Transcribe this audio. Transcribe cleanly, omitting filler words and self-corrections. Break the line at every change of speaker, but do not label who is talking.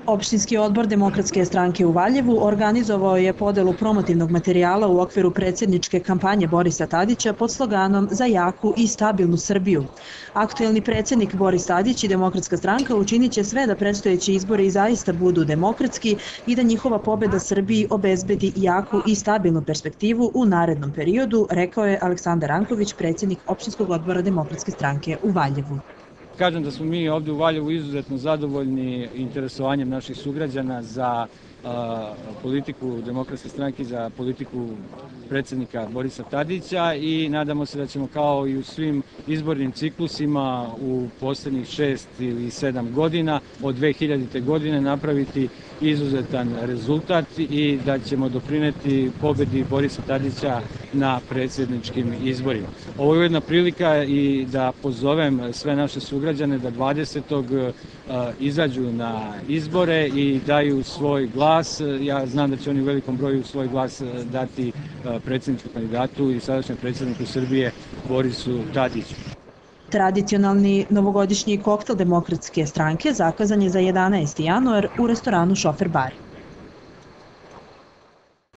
Opštinski odbor Demokratske stranke u Valjevu organizovao je podelu promotivnog materijala u okviru predsjedničke kampanje Borisa Tadića pod sloganom Za jaku i stabilnu Srbiju. Aktuelni predsjednik Boris Tadić i Demokratska stranka učinit će sve da predstojeći izbori zaista budu demokratski i da njihova pobeda Srbiji obezbedi jaku i stabilnu perspektivu u narednom periodu, rekao je Aleksandar Ranković, predsjednik Opštinskog odbora Demokratske stranke u Valjevu.
Kažem da smo mi ovdje u Valjevu izuzetno zadovoljni interesovanjem naših sugrađana za politiku Demokratske stranke, za politiku predsjednika Borisa Tadića i nadamo se da ćemo kao i u svim izbornim ciklusima u posljednjih 6 ili 7 godina od 2000. godine napraviti izuzetan rezultat i da ćemo doprineti pobedi Borisa Tadića na predsjedničkim izborima. Ovo je jedna prilika i da pozovem sve naše sugrađane da 20. izađu na izbore i daju svoj glas. Ja znam da će oni u velikom broju svoj glas dati predsjedničkom kandidatu i sadašnjem predsjedniku Srbije Borisu Tadiću.
Tradicionalni novogodišnji koktel Demokratske stranke zakazan je za 11. januar u restoranu Šofer bar.